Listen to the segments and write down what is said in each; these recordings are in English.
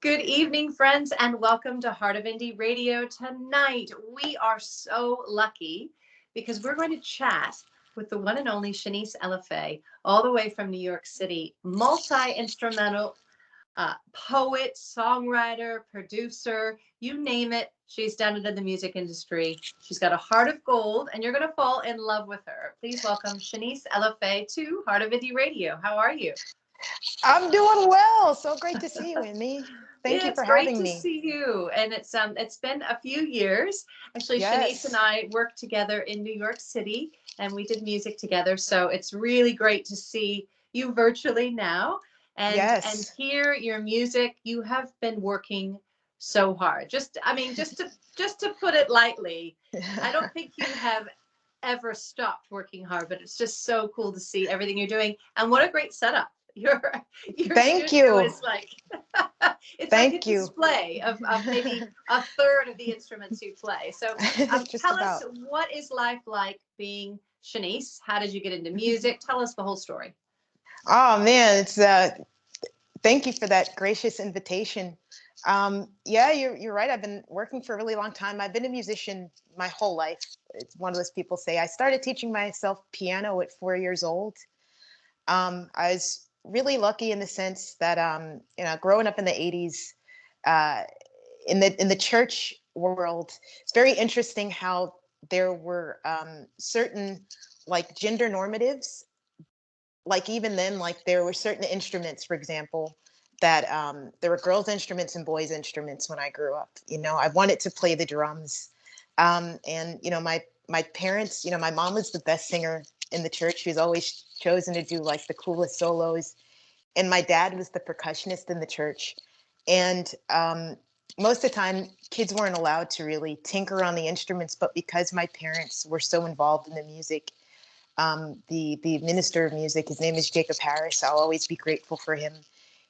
Good evening, friends, and welcome to Heart of Indie Radio. Tonight, we are so lucky because we're going to chat with the one and only Chanese Elifé, all the way from New York City, multi-instrumental poet, songwriter, producer, you name it. She's done it in the music industry. She's got a heart of gold, and you're going to fall in love with her. Please welcome Chanese Elifé to Heart of Indie Radio. How are you? I'm doing well. So great to see you, Amy. Thank Yeah, you it's for great having to me. see you. And it's been a few years. Actually, Shanice and Yes. I worked together in New York City and we did music together. So it's really great to see you virtually now and Yes. hear your music. You have been working so hard. Just to put it lightly, I don't think you have ever stopped working hard, but it's just so cool to see everything you're doing. And what a great setup. Your your Thank studio you. is like it's like a Thank you. display of maybe a third of the instruments you play. So Just tell us, about. what is life like being Shanice? How did you get into music? Tell us the whole story. Oh man, it's thank you for that gracious invitation. Yeah, you're right. I've been working for a really long time. I've been a musician my whole life. It's one of those people say I started teaching myself piano at 4 years old. I was really lucky in the sense that growing up in the 80s, uh, in the church world, it's very interesting how there were certain like gender normatives. Like even then, like there were certain instruments, for example, that there were girls' instruments and boys' instruments when I grew up. I wanted to play the drums, and my parents, my mom was the best singer in the church. She was always chosen to do like the coolest solos, and my dad was the percussionist in the church. And most of the time, kids weren't allowed to really tinker on the instruments, but because my parents were so involved in the music, the minister of music, his name is Jacob Harris. I'll always be grateful for him.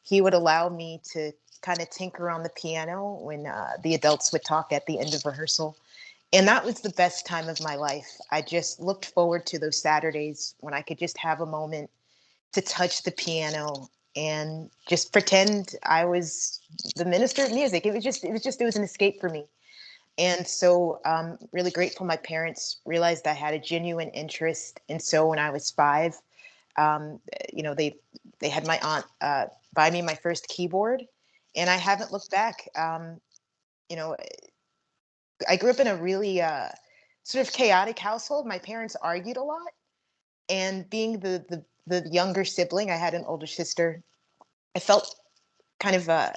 He would allow me to kind of tinker on the piano when the adults would talk at the end of rehearsal. And that was the best time of my life. I just looked forward to those Saturdays when I could just have a moment to touch the piano and just pretend I was the minister of music. It was an escape for me. And so really grateful my parents realized I had a genuine interest. And so when I was 5, um, they had my aunt buy me my first keyboard, and I haven't looked back. You know, I grew up in a really sort of chaotic household. My parents argued a lot, and being the younger sibling, I had an older sister. I felt kind of I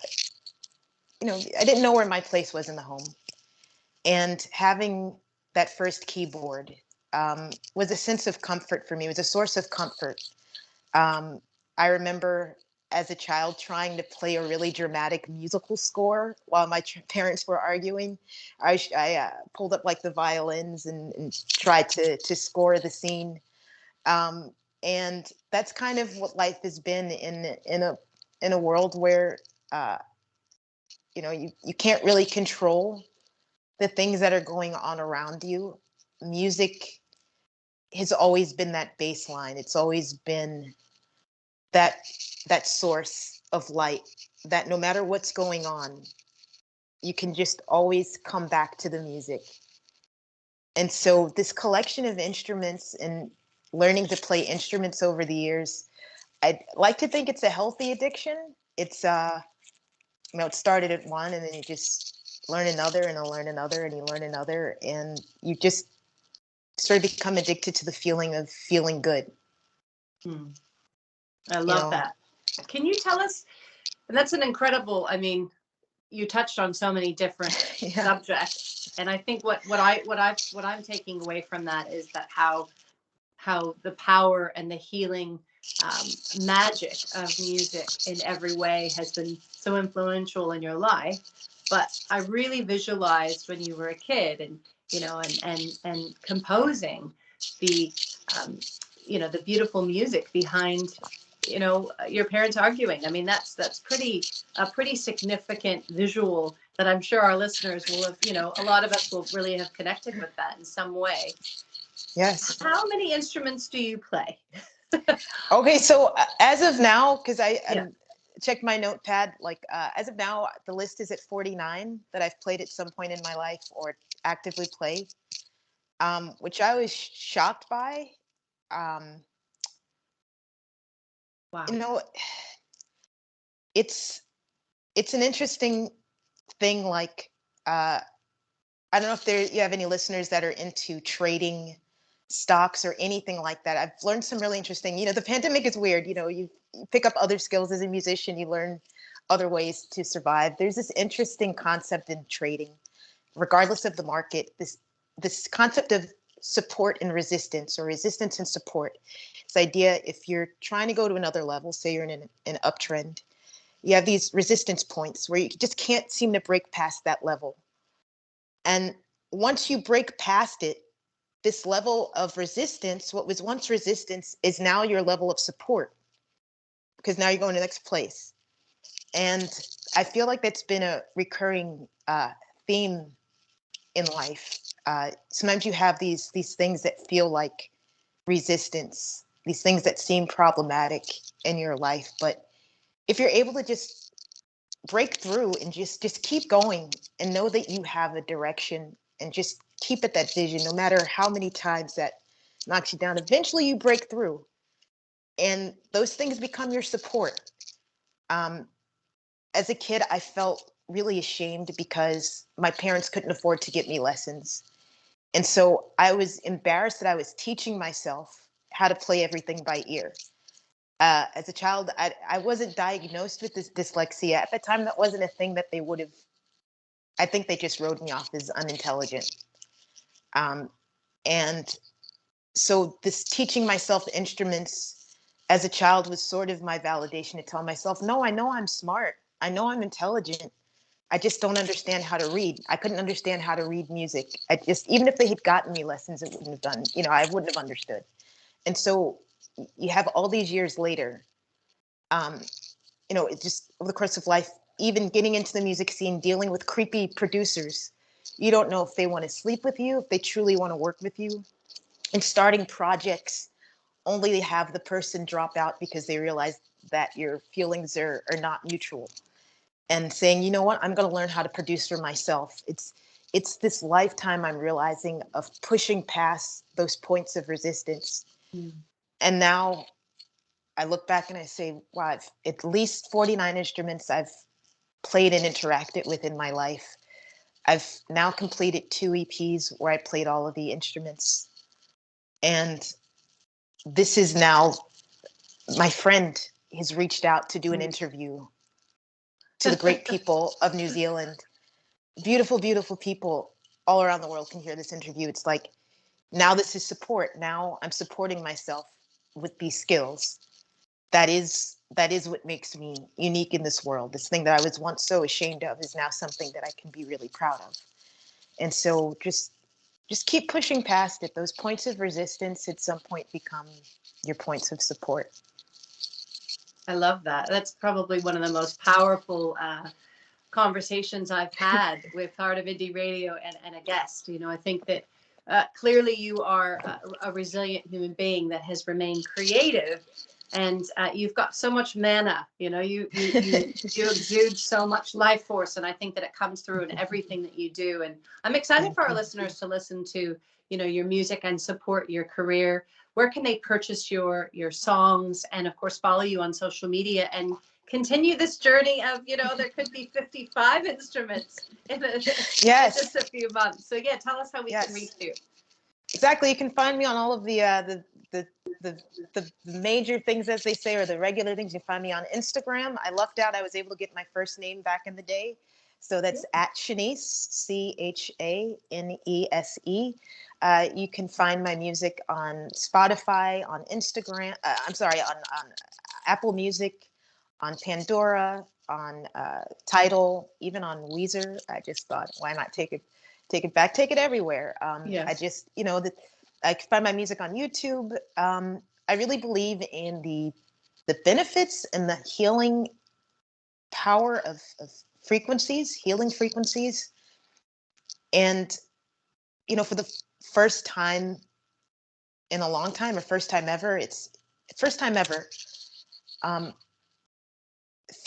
didn't know where my place was in the home, and having that first keyboard was a sense of comfort for me. It was a source of comfort. Um, I remember as a child trying to play a really dramatic musical score while my parents were arguing. I pulled up like the violins and tried to score the scene. Um, and that's kind of what life has been in a world where uh, you can't really control the things that are going on around you. Music has always been that baseline. It's always been that that source of light, that no matter what's going on, you can just always come back to the music. And so this collection of instruments and learning to play instruments over the years, I'd like to think it's a healthy addiction. It's it started at one, and then you just learn another and you learn another and you learn another, and you just sort of become addicted to the feeling of feeling good. Hmm. I You love know, that. Can you tell us? And that's an incredible. I mean, you touched on so many different yeah, subjects, and I think what I'm taking away from that is that how the power and the healing magic of music in every way has been so influential in your life. But I really visualized when you were a kid, and and composing the um, the beautiful music behind your parents arguing. I mean, that's pretty significant visual that I'm sure our listeners will have, a lot of us will really have connected with that in some way. yes. How many instruments do you play? Okay, so as of now, because Yeah. check my notepad. Like as of now, the list is at 49 that I've played at some point in my life or actively play, which I was shocked by. Um, Wow. you know, it's it's an interesting thing. Like I don't know if you have any listeners that are into trading stocks or anything like that. I've learned some really interesting. The pandemic is weird. You pick up other skills as a musician. You learn other ways to survive. There's this interesting concept in trading, regardless of the market. This concept of support and resistance, or resistance and support. This idea, if you're trying to go to another level, say you're in an uptrend, you have these resistance points where you just can't seem to break past that level. And once you break past it, this level of resistance, what was once resistance, is now your level of support, because now you're going to the next place. And I feel like that's been a recurring theme in life. Sometimes you have these things that feel like resistance, these things that seem problematic in your life. But if you're able to just break through and just keep going and know that you have a direction and just keep at that vision, no matter how many times that knocks you down, eventually you break through, and those things become your support. um, as a kid, I felt really ashamed because my parents couldn't afford to get me lessons, and so I was embarrassed that I was teaching myself how to play everything by ear. As a child, I wasn't diagnosed with this dyslexia at the time. That wasn't a thing that they would have. I think they just wrote me off as unintelligent. Um, and so this teaching myself instruments as a child was sort of my validation to tell myself, no, I know I'm smart. I know I'm intelligent. I just don't understand how to read. I couldn't understand how to read music. Even if they had gotten me lessons, it wouldn't have done, I wouldn't have understood. And so you have all these years later, um, it just over the course of life, even getting into the music scene, dealing with creepy producers. You don't know if they want to sleep with you, if they truly want to work with you, and starting projects only to have the person drop out because they realize that your feelings are not mutual, and saying, you know what, I'm going to learn how to produce for myself. It's this lifetime, I'm realizing, of pushing past those points of resistance. Mm. And now I look back and I say, wow, I've at least 49 instruments I've played and interacted with in my life. I've now completed 2 EPs where I played all of the instruments. And this is now, my friend has reached out to do an interview to the great people of New Zealand. Beautiful, beautiful people all around the world can hear this interview. It's like, now this is support. Now I'm supporting myself with these skills. That is what makes me unique in this world. This thing that I was once so ashamed of is now something that I can be really proud of. And so just keep pushing past it. Those points of resistance at some point become your points of support. I love that. That's probably one of the most powerful conversations I've had with Heart of Indie Radio and a guest. I think that clearly you are a resilient human being that has remained creative, and you've got so much mana. You exude so much life force, and I think that it comes through in everything that you do. And I'm excited for our listeners to listen to your music and support your career. Where can they purchase your songs, and of course follow you on social media and continue this journey of, there could be 55 instruments in Yes. just a few months. So yeah, tell us how we can reach you. Exactly. You can find me on all of the major things, as they say, or the regular things. You can find me on Instagram. I lucked out. I was able to get my first name back in the day. So that's at Chanese, Chanese. You can find my music on Spotify, on Instagram. On Apple Music, on Pandora, on Tidal, even on Weezer. I just thought, why not take it back, take it everywhere. Yes. I just, I can find my music on YouTube. I really believe in the benefits and the healing power of frequencies, healing frequencies. And, for the first time in a long time, or first time ever,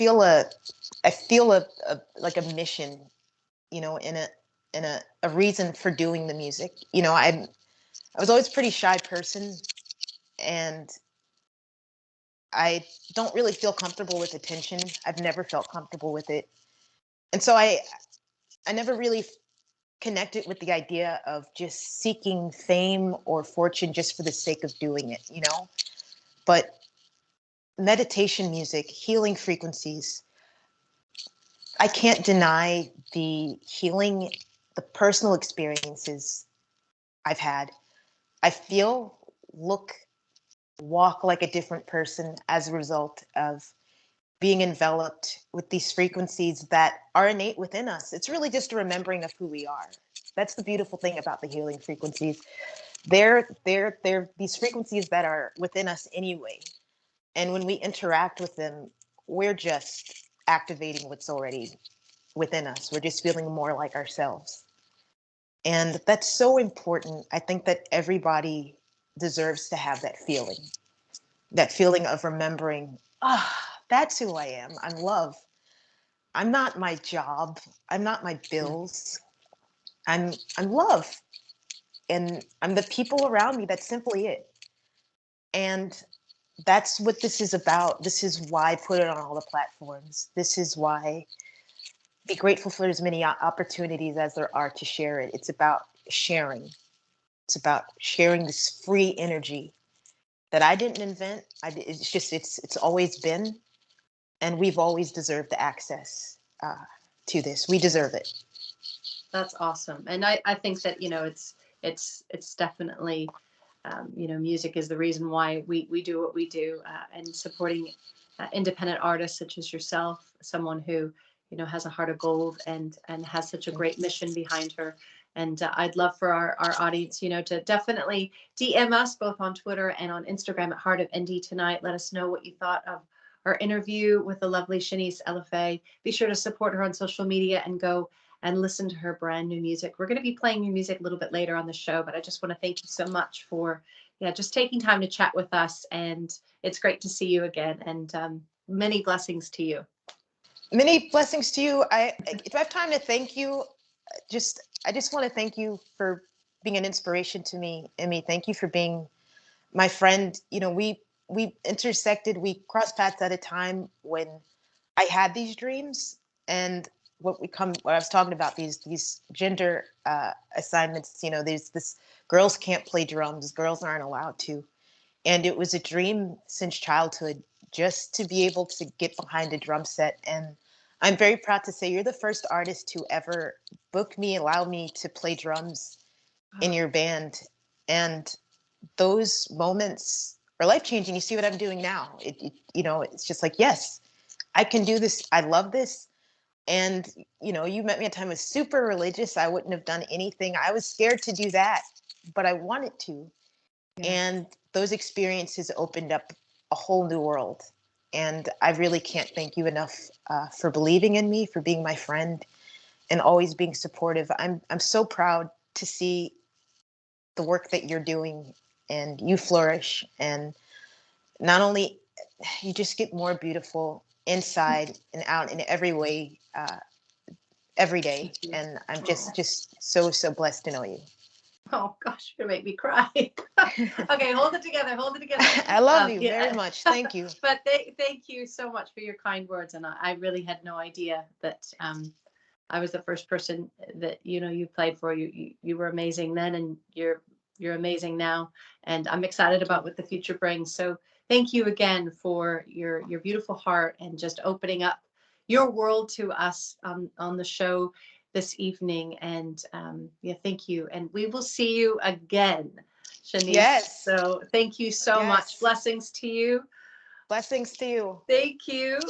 I feel a like a mission, you know, in a reason for doing the music. You know, I was always a pretty shy person, and I don't really feel comfortable with attention. I've never felt comfortable with it. And so I never really connected with the idea of just seeking fame or fortune just for the sake of doing it, you know? But meditation music, healing frequencies, I can't deny the healing, the personal experiences I've had. I feel, look, walk like a different person as a result of being enveloped with these frequencies that are innate within us. It's really just a remembering of who we are. That's the beautiful thing about the healing frequencies. They're these frequencies that are within us anyway. And when we interact with them, we're just activating what's already within us. We're just feeling more like ourselves. And that's so important. I think that everybody deserves to have that feeling of remembering, that's who I am. I'm love. I'm not my job. I'm not my bills. I'm love. And I'm the people around me. That's simply it. And that's what this is about. This is why I put it on all the platforms. This is why be grateful for as many opportunities as there are to share it. It's about sharing. It's about sharing this free energy that I didn't invent. It's just it's always been, and we've always deserved the access to this. We deserve it. That's awesome. And I think that, it's definitely, music is the reason why we do what we do, and supporting independent artists such as yourself, someone who, has a heart of gold and has such a great mission behind her. And I'd love for our audience, to definitely DM us both on Twitter and on Instagram at Heart of Indie tonight. Let us know what you thought of our interview with the lovely Chanese Elifé. Be sure to support her on social media and go and listen to her brand new music. We're going to be playing your music a little bit later on the show, but I just want to thank you so much for just taking time to chat with us. And it's great to see you again. And many blessings to you. Many blessings to you. If I have time to thank you, I just want to thank you for being an inspiration to me, Emmy. Thank you for being my friend. You know, we intersected, we crossed paths at a time when I had these dreams, and what I was talking about, these gender assignments. You know, there's this, girls can't play drums, girls aren't allowed to, and it was a dream since childhood just to be able to get behind a drum set. And I'm very proud to say you're the first artist to ever book me, allow me to play drums in your band. And those moments are life changing. You see what I'm doing now. It's just like, yes, I can do this. I love this. And, you met me at a time I was super religious. I wouldn't have done anything. I was scared to do that, but I wanted to. Yeah. And those experiences opened up a whole new world. And I really can't thank you enough for believing in me, for being my friend, and always being supportive. I'm so proud to see the work that you're doing, and you flourish. And not only you just get more beautiful inside and out in every way, every day. And I'm just so blessed to know you. Oh gosh, you're gonna make me cry. Okay, hold it together. Hold it together. I love you very much. Thank you. But thank you so much for your kind words. And I really had no idea that I was the first person that you played for. You were amazing then, and you're amazing now. And I'm excited about what the future brings. So thank you again for your beautiful heart and just opening up your world to us on the show this evening. And thank you. And we will see you again, Chanese. Yes. So thank you so much. Blessings to you. Blessings to you. Thank you.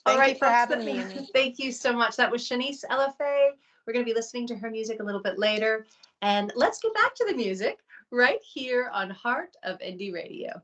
Thank you for having me. Thank you so much. That was Chanese Elifé. We're going to be listening to her music a little bit later. And let's get back to the music right here on Heart of Indie Radio.